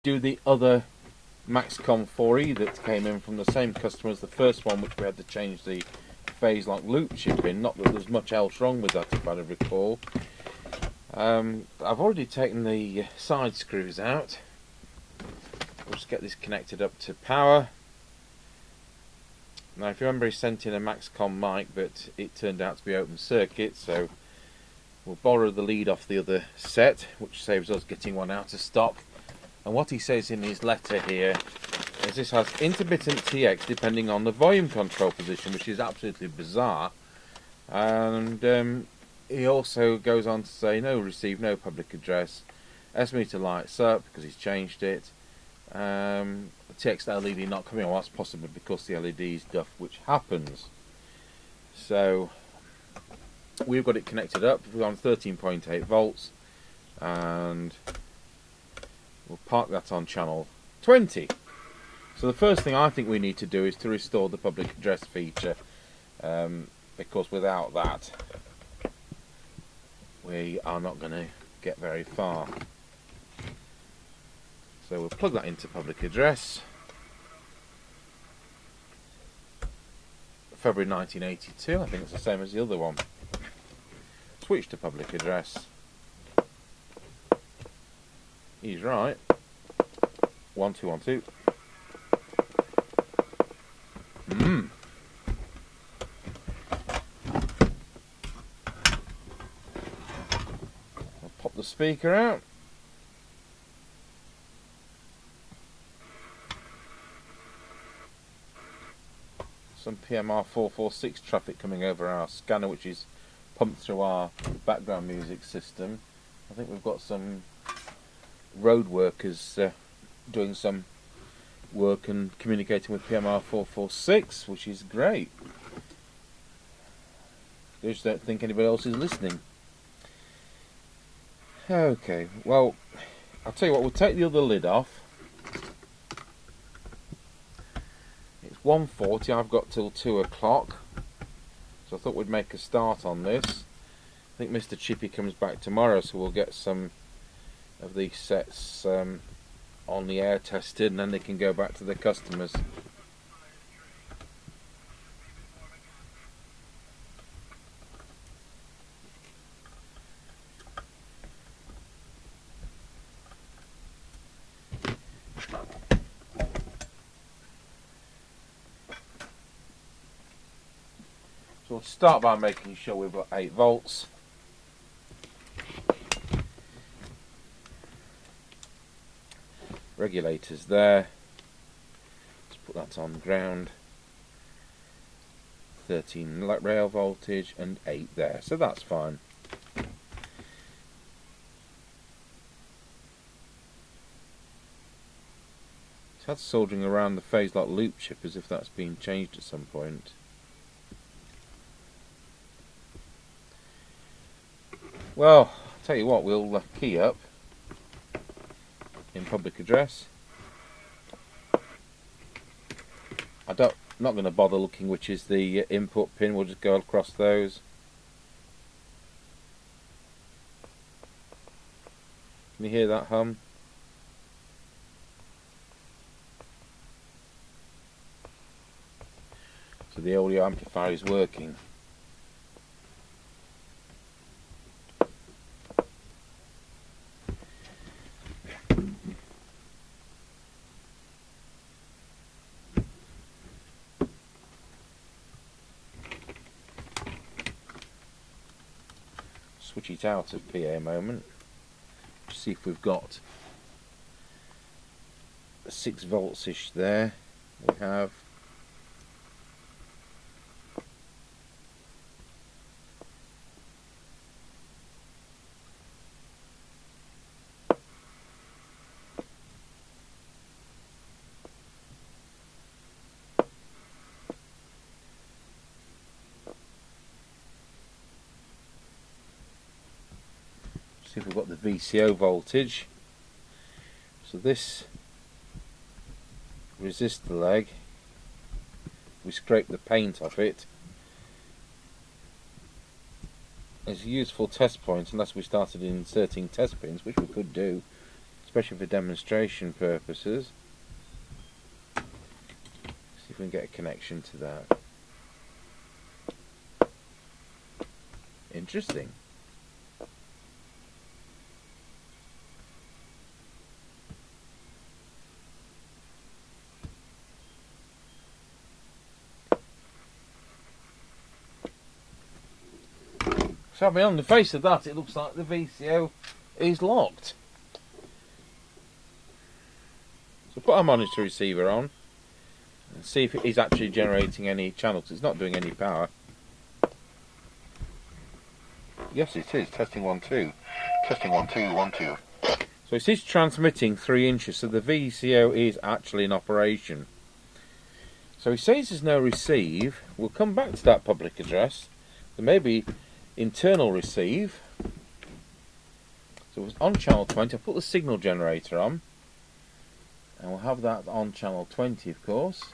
do the other Maxcom 4E that came in from the same customer as the first one, which we had to change the phase lock loop chip in. Not that there's much else wrong with that, if I recall. I've already taken the side screws out. We'll just get this connected up to power. Now, if you remember, he sent in a Maxcom mic, but it turned out to be open circuit, so we'll borrow the lead off the other set, which saves us getting one out of stock. And what he says in his letter here is this has intermittent TX depending on the volume control position, which is absolutely bizarre. And he also goes on to say no receive, no public address. S meter lights up because he's changed it. TX LED not coming on. That's possibly because the LED is duff, which happens. So we've got it connected up. We're on 13.8 volts, and we'll park that on channel 20. So the first thing I think we need to do is to restore the public address feature, because without that we are not going to get very far. So we'll plug that into public address. February 1982, I think it's the same as the other one. Switch to public address. He's right. 1212. I'll pop the speaker out. Some PMR 446 traffic coming over our scanner, which is pumped through our background music system. I think we've got some road workers doing some work and communicating with PMR 446, which is great. I just don't think anybody else is listening. Okay, well, I'll tell you what, we'll take the other lid off. It's 1:40, I've got till 2 o'clock, so I thought we'd make a start on this. I think Mr. Chippy comes back tomorrow, so we'll get some of these sets on the air tested, and then they can go back to the customers. So we'll start by making sure we've got 8 volts. Regulators there. Let's put that on ground. 13 rail voltage and 8 there, so that's fine. It's had soldering around the phase lock loop chip as if that's been changed at some point. Well, I'll tell you what, we'll key up in public address. I'm not going to bother looking which is the input pin, we'll just go across those. Can you hear that hum? So the audio amplifier is working. Switch it out of PA a moment. See if we've got 6 volts ish there. We have. See if we've got the VCO voltage. So this resistor leg, we scrape the paint off it. It's a useful test point unless we started inserting test pins, which we could do. especially for demonstration purposes. See if we can get a connection to that. Interesting. So I mean, on the face of that, it looks like the VCO is locked. So put our monitor receiver on and see if it is actually generating any channels. It's not doing any power. Yes, it is. Testing 1 2. Testing 1 2 1 2. So it is transmitting 3 inches. So the VCO is actually in operation. So he says there's no receive. We'll come back to that public address. There may be internal receive. So it's on channel 20. I'll put the signal generator on, and we'll have that on channel 20, of course.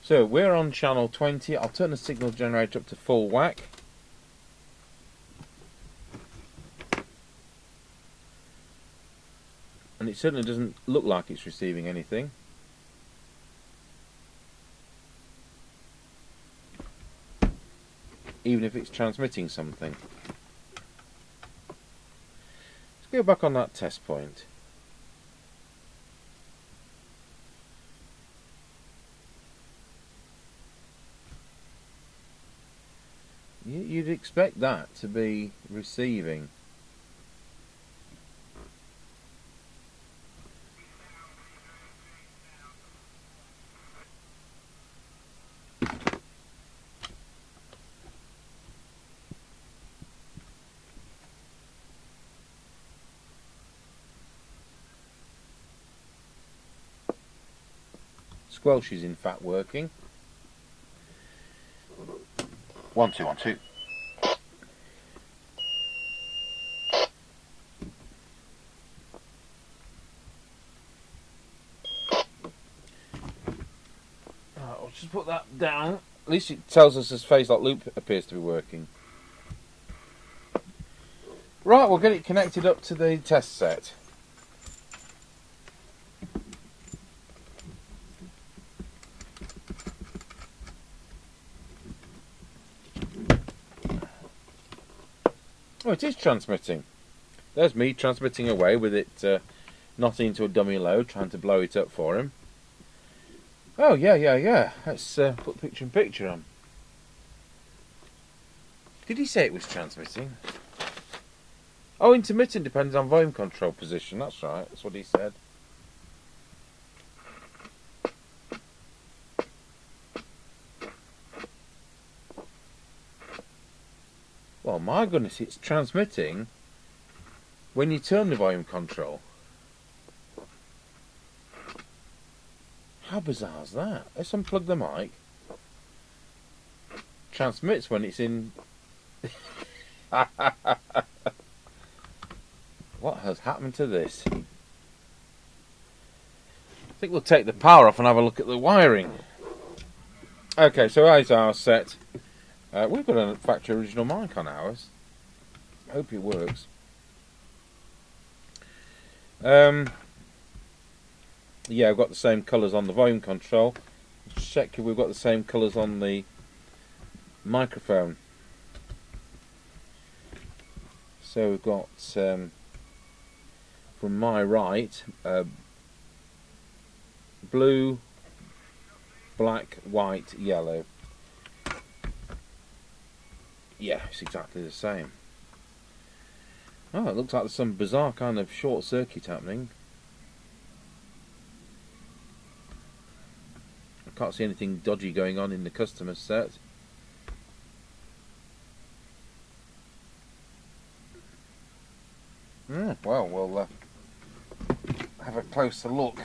So we're on channel 20. I'll turn the signal generator up to full whack. And it certainly doesn't look like it's receiving anything. Even if it's transmitting something. Let's go back on that test point. You'd expect that to be receiving. Squelch is in fact working. 1 2 1 2. I'll just put that down. At least it tells us this phase lock loop appears to be working. Right, we'll get it connected up to the test set. Oh, it is transmitting. There's me transmitting away with it not into a dummy load, trying to blow it up for him. Oh, yeah. Let's put picture in picture on. Did he say it was transmitting? Oh, intermittent depends on volume control position. That's right. That's what he said. Well, my goodness, it's transmitting when you turn the volume control. How bizarre is that? Let's unplug the mic. Transmits when it's in... What has happened to this? I think we'll take the power off and have a look at the wiring. Okay, so here's our set. We've got a factory original mic on ours. Hope it works. Yeah, we've got the same colours on the volume control. Let's check if we've got the same colours on the microphone. So we've got, from my right, blue, black, white, yellow. Yeah, it's exactly the same. Oh, it looks like there's some bizarre kind of short circuit happening. I can't see anything dodgy going on in the customer set. Well, we'll have a closer look.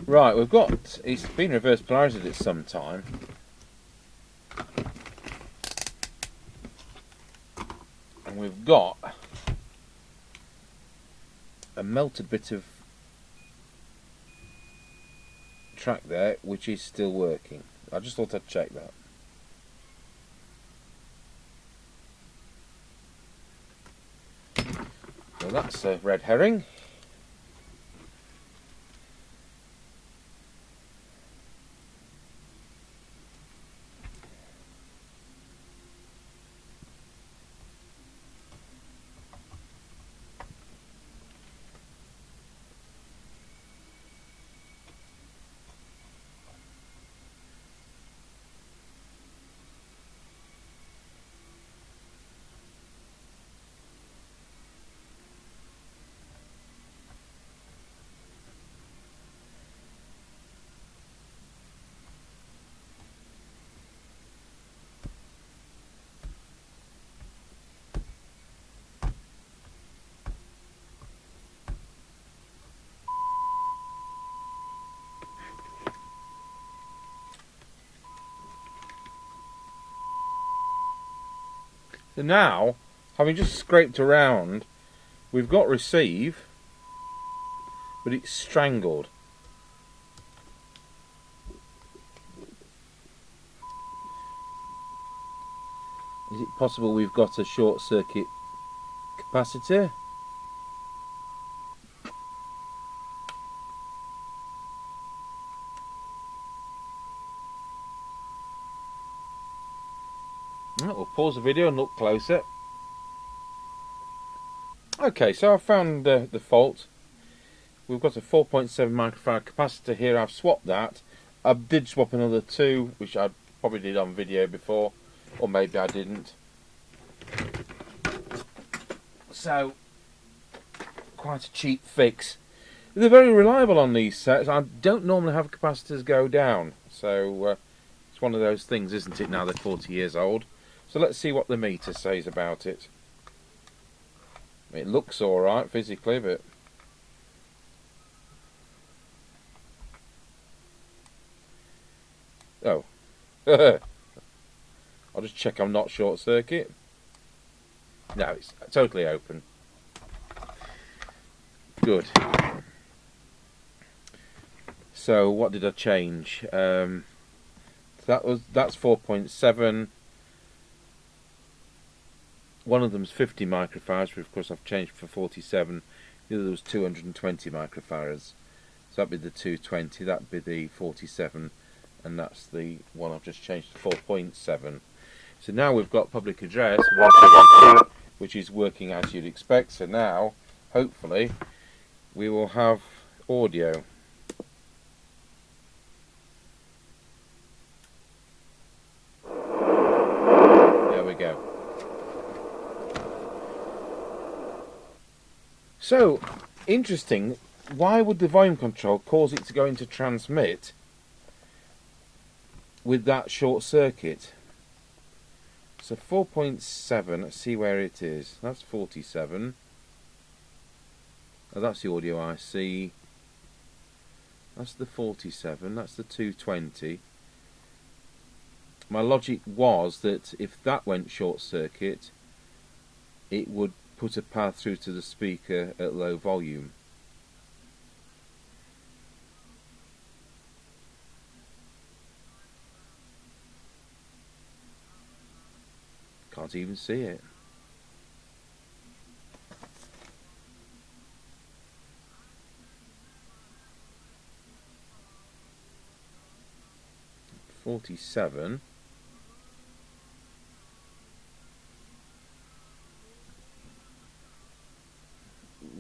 Right, we've got, it's been reverse polarized at some time. And we've got a melted bit of track there, which is still working. I just thought I'd check that. So that's a red herring. So now, having just scraped around, we've got receive, but it's strangled. Is it possible we've got a short circuit capacitor? Right, we'll pause the video and look closer. Okay, so I've found the fault. We've got a 4.7 microfarad capacitor here. I've swapped that. I did swap another 2, which I probably did on video before, or maybe I didn't. So, quite a cheap fix. They're very reliable on these sets. I don't normally have capacitors go down, so it's one of those things, isn't it, now they're 40 years old. So let's see what the meter says about it. It looks alright physically, but oh. I'll just check I'm not short circuit. No, it's totally open. Good. So what did I change? That's 4.7. One of them's 50 microfarads, which of course I've changed for 47. The other was 220 microfarads. So that'd be the 220, that'd be the 47, and that's the one I've just changed to 4.7. So now we've got public address 1212, which is working as you'd expect. So now, hopefully, we will have audio. There we go. So, interesting, why would the volume control cause it to go into transmit with that short circuit? So 4.7, let's see where it is. That's 47. Oh, that's the audio IC. That's the 47, that's the 220. My logic was that if that went short circuit, it would put a path through to the speaker at low volume. Can't even see it. .47.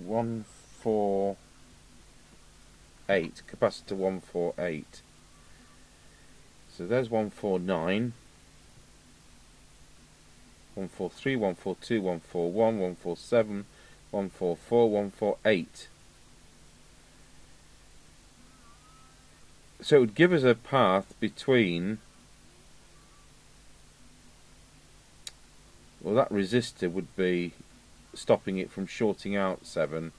.148 capacitor 148. So there's 149. 143, 142, 141, 147, 144, 148. So it would give us a path between, well, that resistor would be stopping it from shorting out 7.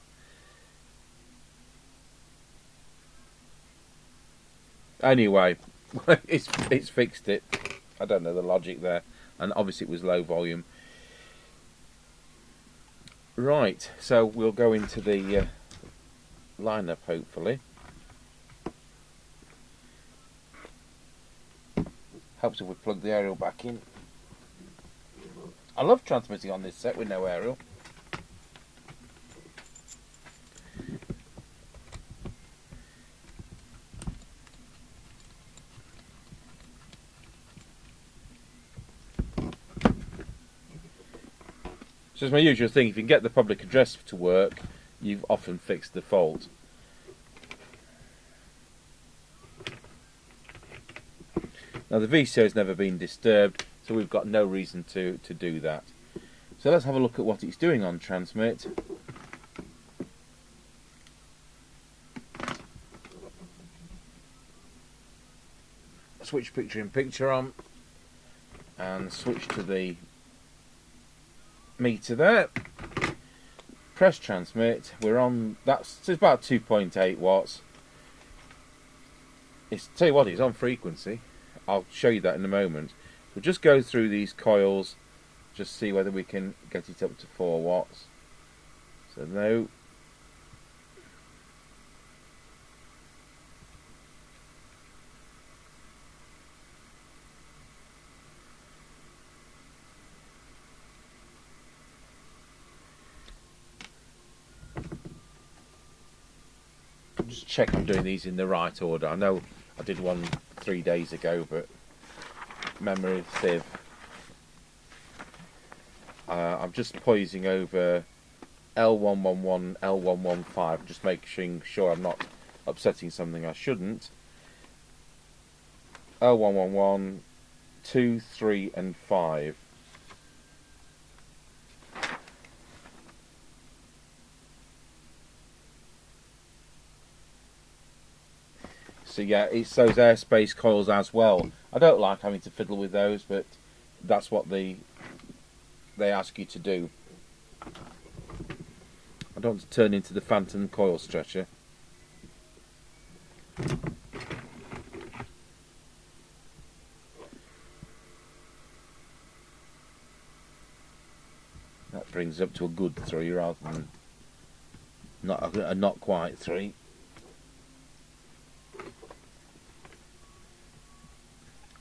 Anyway, it's fixed it. I don't know the logic there, and obviously it was low volume. Right, so we'll go into the lineup hopefully. Helps if we plug the aerial back in. I love transmitting on this set with no aerial. So it's my usual thing, if you can get the public address to work, you've often fixed the fault. Now the VCO has never been disturbed, so we've got no reason to do that. So let's have a look at what it's doing on transmit. Switch picture in picture on, and switch to the meter there. Press transmit. We're on. It's about 2.8 watts. Tell you what, it's on frequency. I'll show you that in a moment. We'll just go through these coils, just see whether we can get it up to 4 watts. So no. Just check I'm doing these in the right order. I know I did one 3 days ago, but memory sieve. I'm just poising over L111, L115, just making sure I'm not upsetting something I shouldn't. L111, 2, 3 and 5. So yeah, it's those airspace coils as well. I don't like having to fiddle with those, but that's what they ask you to do. I don't want to turn into the phantom coil stretcher. That brings up to a good 3 rather than not quite 3.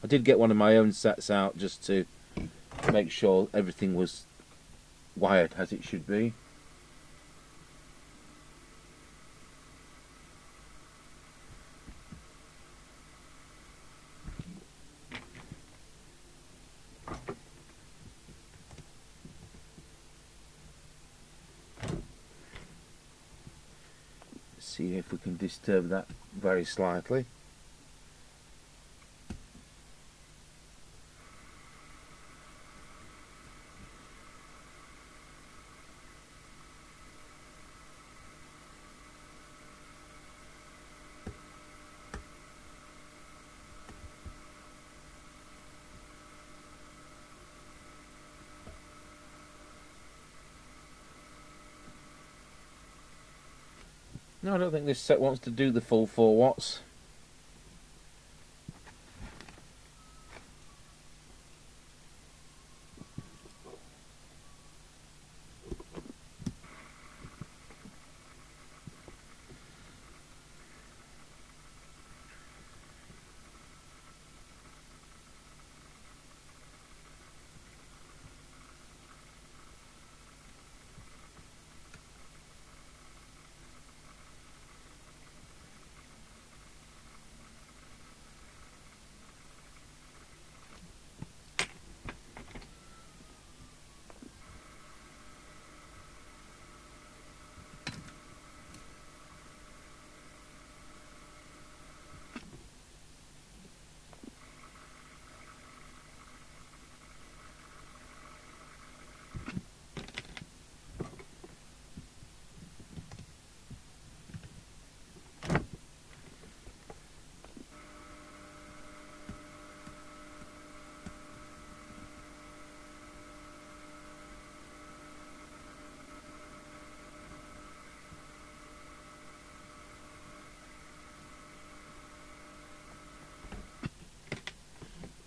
I did get one of my own sets out just to make sure everything was wired as it should be. Let's see if we can disturb that very slightly. No, I don't think this set wants to do the full 4 watts.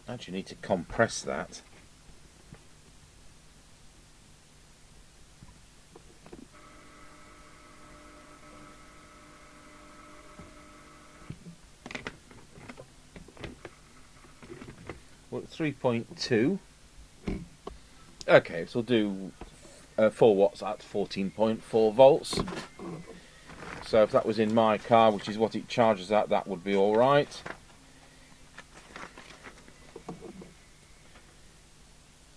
Actually need to compress that. We're at 3.2. Okay, so we'll do 4 watts at 14.4 volts. So if that was in my car, which is what it charges at, that would be alright.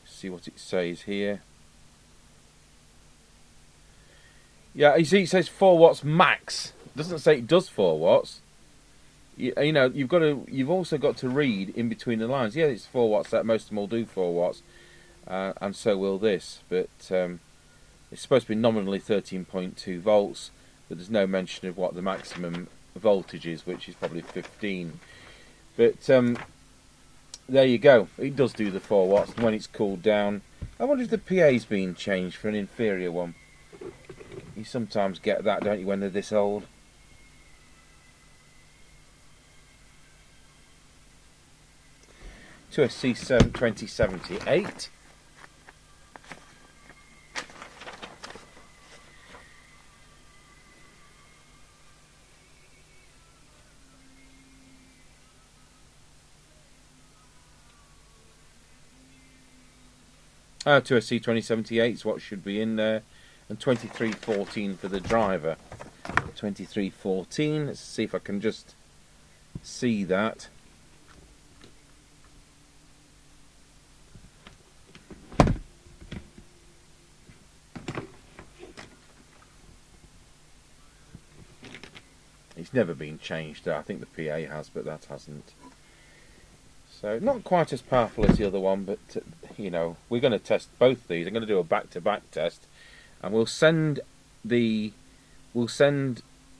See what it says here. Yeah, you see it says 4 watts max. It doesn't say it does 4 watts. You know, you've also got to read in between the lines. Yeah, it's 4 watts. That most of them will do 4 watts, and so will this. But it's supposed to be nominally 13.2 volts, but there's no mention of what the maximum voltage is, which is probably 15. But there you go. It does do the 4 watts when it's cooled down. I wonder if the PA's been changed for an inferior one. You sometimes get that, don't you, when they're this old? To a CB2778. To a C2078 is what should be in there, and 2314 for the driver. 2314. Let's see if I can just see that. It's never been changed. I think the PA has, but that hasn't. So not quite as powerful as the other one, but you know, we're going to test both these. I'm going to do a back-to-back test, and we'll send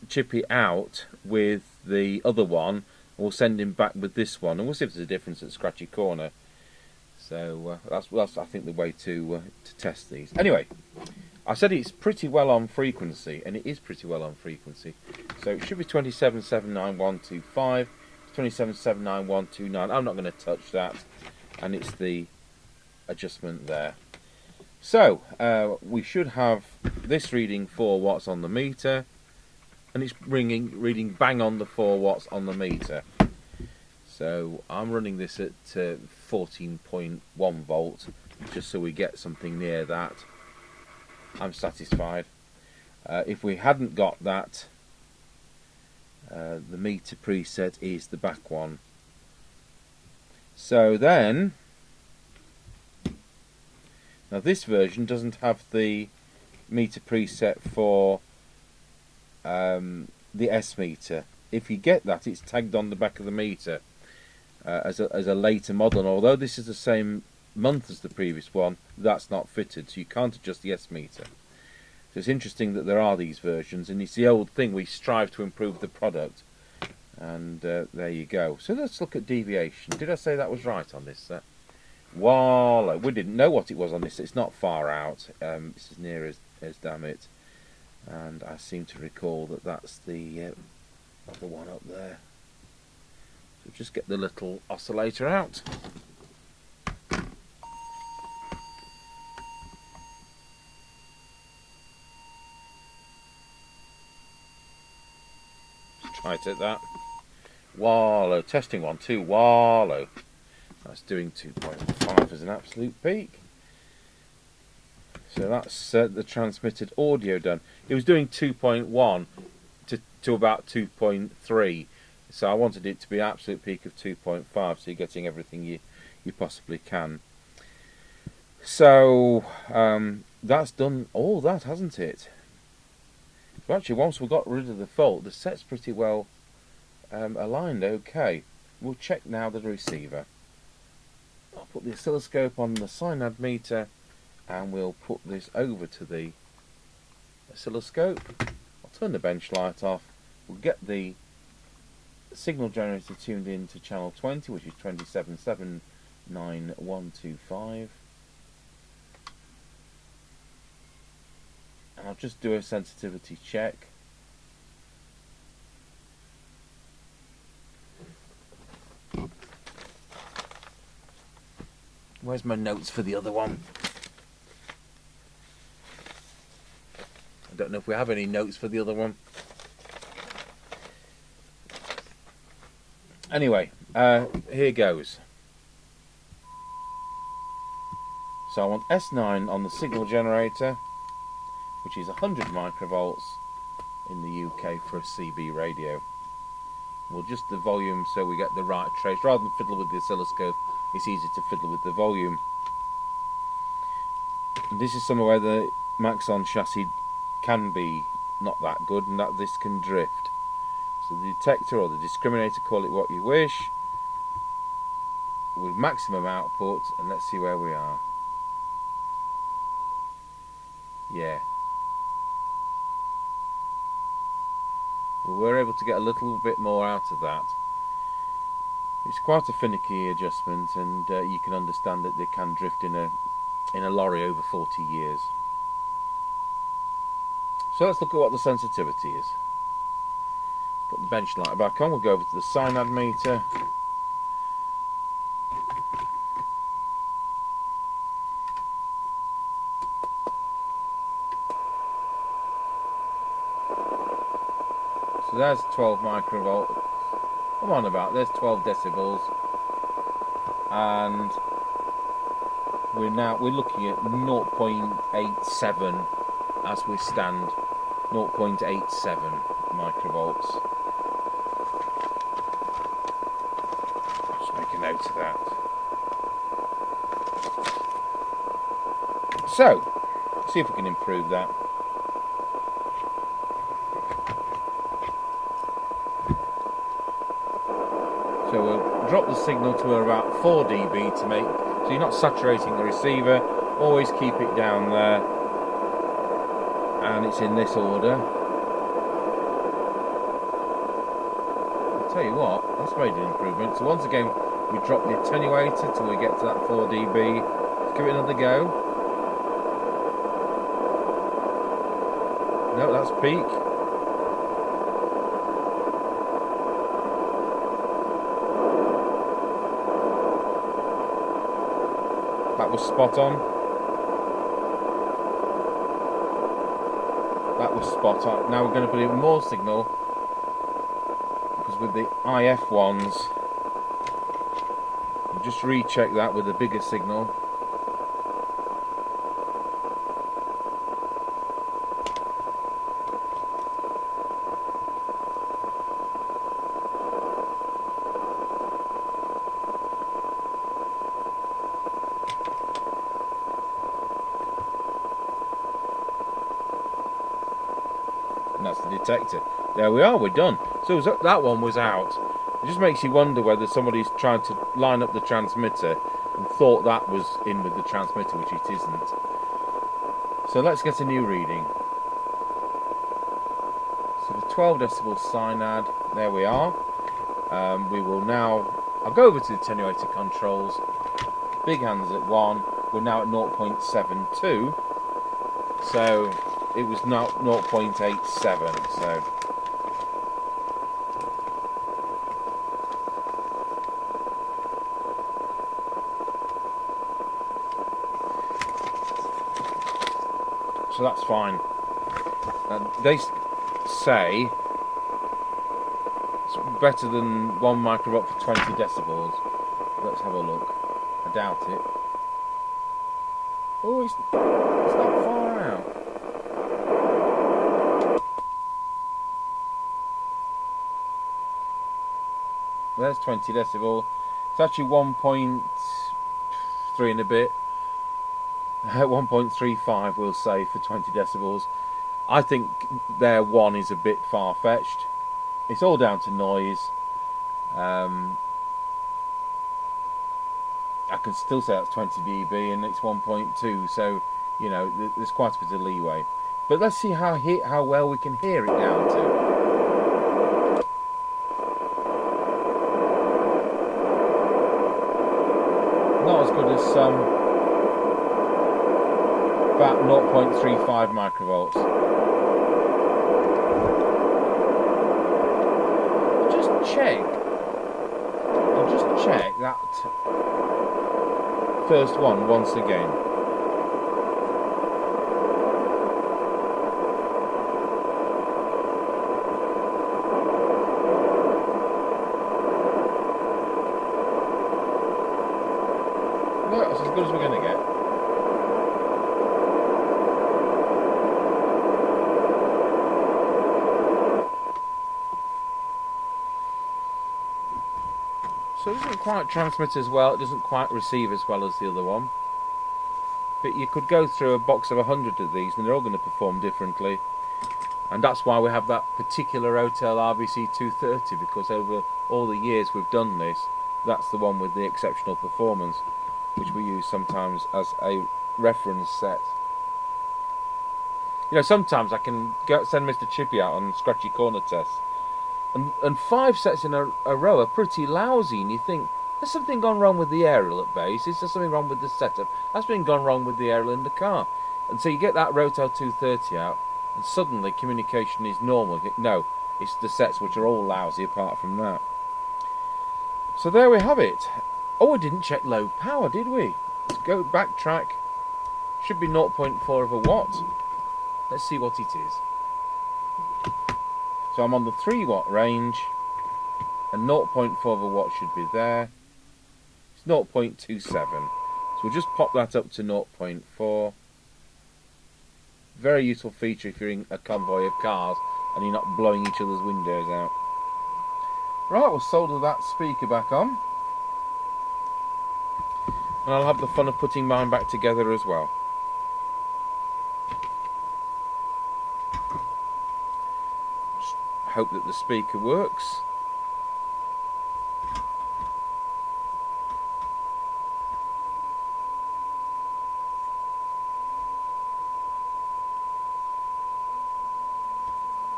Chippy out with the other one. And we'll send him back with this one, and we'll see if there's a difference at Scratchy Corner. So that's I think the way to test these. Anyway, I said it's pretty well on frequency, and it is pretty well on frequency. So it should be 2779125, 2779129. I'm not going to touch that, and it's the adjustment there. So we should have this reading 4 watts on the meter, and it's reading bang on the 4 watts on the meter. So I'm running this at 14.1 volts, just so we get something near that. I'm satisfied. If we hadn't got that, the meter preset is the back one. So then, now this version doesn't have the meter preset for the S meter. If you get that, it's tagged on the back of the meter as a later model. And although this is the same month as the previous one, that's not fitted, so you can't adjust the S meter. So it's interesting that there are these versions, and it's the old thing, we strive to improve the product, and there you go. So let's look at deviation. Did I say that was right on this? Well, we didn't know what it was on this. It's not far out. It's as near as damn it, and I seem to recall that that's the other one up there. So just get the little oscillator out. Try it at that. Wallow. Testing 1, 2. Wallow. That's doing 2.5 as an absolute peak. So that's the transmitted audio done. It was doing 2.1 to about 2.3. So I wanted it to be absolute peak of 2.5, so you're getting everything you possibly can. So that's done all that, hasn't it? So actually, once we got rid of the fault, the set's pretty well aligned. Okay, we'll check now the receiver. I'll put the oscilloscope on the synad meter, and we'll put this over to the oscilloscope. I'll turn the bench light off. We'll get the signal generator tuned in to channel 20, which is 2779125. And I'll just do a sensitivity check. Where's my notes for the other one? I don't know if we have any notes for the other one. Anyway, here goes. So I want S9 on the signal generator, which is 100 microvolts in the UK for a CB radio. We'll adjust the volume so we get the right trace. Rather than fiddle with the oscilloscope, it's easy to fiddle with the volume. And this is somewhere where the Maxcom chassis can be not that good, and that this can drift. So the detector or the discriminator, call it what you wish, with maximum output, and let's see where we are. Yeah. Well, we're able to get a little bit more out of that. It's quite a finicky adjustment, and you can understand that they can drift in a lorry over 40 years. So let's look at what the sensitivity is. Put the bench light back on. We'll go over to the cyanide meter. So there's 12 microvolts. Come on about, there's 12 decibels. And we're looking at 0.87 as we stand. 0.87 microvolts. Just make a note of that. So, see if we can improve that. So we'll drop the signal to about 4 dB to make, so you're not saturating the receiver. Always keep it down there, and it's in this order. I'll tell you what, that's made an improvement. So once again, we drop the attenuator till we get to that 4 dB. Let's give it another go. No, that's peak. That was spot on. That was spot on. Now we're going to put in more signal, because with the IF ones, we'll just recheck that with a bigger signal. And that's the detector. There we are, we're done. So that one was out. It just makes you wonder whether somebody's trying to line up the transmitter and thought that was in with the transmitter, which it isn't. So let's get a new reading. So the 12 decibel cyanide, there we are. We will now, I'll go over to the attenuator controls. Big hands at 1. We're now at 0.72. So it was now 0.87. So that's fine. They say it's better than 1 microvolt for 20 decibels. Let's have a look. I doubt it. Oh, it's not far out. There's 20 decibel. It's actually 1.3 and a bit. 1.35 we'll say for 20 decibels. I think their 1 is a bit far-fetched. It's all down to noise. I can still say that's 20 dB and it's 1.2, so you know there's quite a bit of leeway. But let's see how well we can hear it down to. Not as good as some. About 0.35 microvolts. I'll just check that first one once again. No, that's as good as we're going to get. So it doesn't quite transmit as well, it doesn't quite receive as well as the other one. But you could go through a box of 100 of these and they're all going to perform differently. And that's why we have that particular Hotel RBC230, because over all the years we've done this, that's the one with the exceptional performance, which we use sometimes as a reference set. You know, sometimes I can send Mr. Chippy out on scratchy corner tests. And 5 sets in a row are pretty lousy, and you think, there's something gone wrong with the aerial at base, is there something wrong with the setup? That's been gone wrong with the aerial in the car. And so you get that Rotel 230 out, and suddenly communication is normal. You think, no, it's the sets which are all lousy apart from that. So there we have it. Oh, we didn't check low power, did we? Let's go backtrack. Should be 0.4 of a watt. Let's see what it is. So I'm on the 3 watt range, and 0.4 of a watt should be there. It's 0.27. So we'll just pop that up to 0.4. Very useful feature if you're in a convoy of cars and you're not blowing each other's windows out. Right, we'll solder that speaker back on. And I'll have the fun of putting mine back together as well. Hope that the speaker works.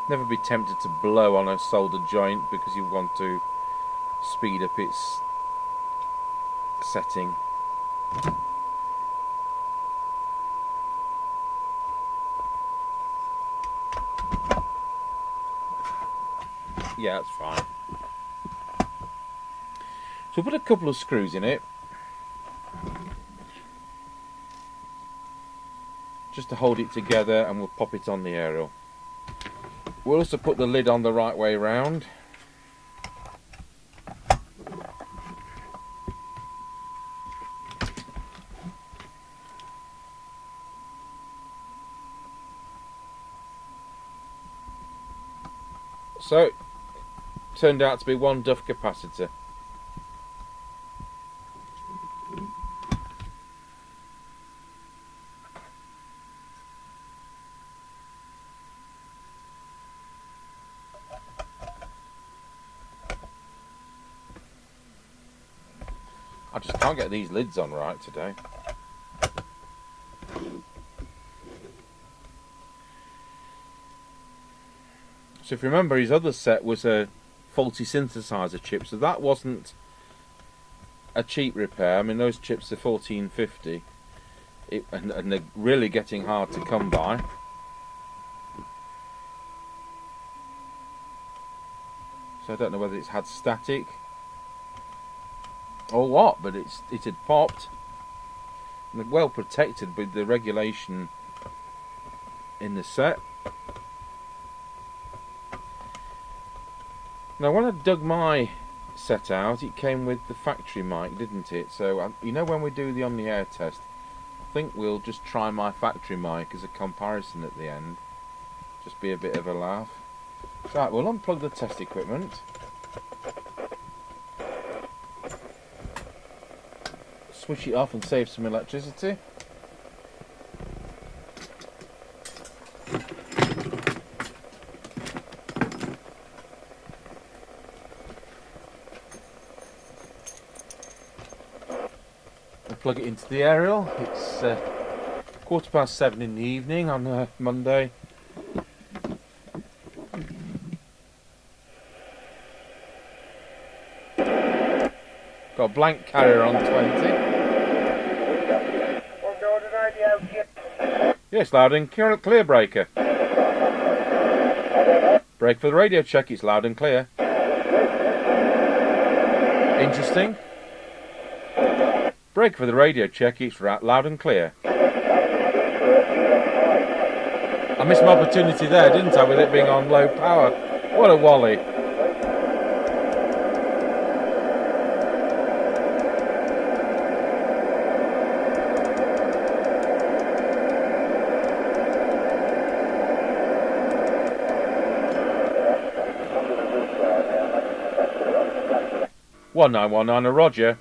Never be tempted to blow on a soldered joint because you want to speed up its setting. Yeah, that's fine. So we'll put a couple of screws in it, just to hold it together, and we'll pop it on the aerial. We'll also put the lid on the right way round. So, turned out to be one duff capacitor. I just can't get these lids on right today. So if you remember, his other set was a faulty synthesizer chip, so that wasn't a cheap repair. I mean, those chips are 1450, and they're really getting hard to come by. So I don't know whether it's had static or what, but it had popped. And they're well protected with the regulation in the set. Now, when I dug my set out, it came with the factory mic, didn't it? So, you know, when we do the on-the-air test, I think we'll just try my factory mic as a comparison at the end. Just be a bit of a laugh. So, right, we'll unplug the test equipment. Switch it off and save some electricity. Plug it into the aerial. It's 7:15 in the evening on Monday. Got a blank carrier on 20. Yes, loud and clear, breaker. Brake for the radio check, it's loud and clear. Interesting. Break for the radio check, it's loud and clear. I missed my opportunity there, didn't I, with it being on low power? What a wally. One 919 a Roger.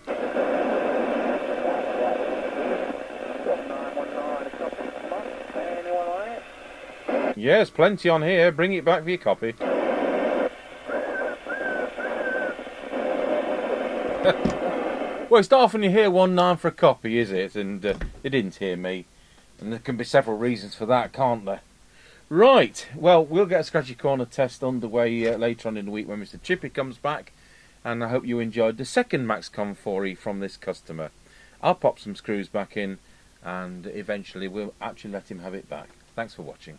Yes, plenty on here. Bring it back for your copy. Well, it's not often you hear 19 for a copy, is it? And they didn't hear me. And there can be several reasons for that, can't there? Right. Well, we'll get a Scratchy Corner test underway later on in the week when Mr. Chippy comes back. And I hope you enjoyed the second Maxcom 4E from this customer. I'll pop some screws back in and eventually we'll actually let him have it back. Thanks for watching.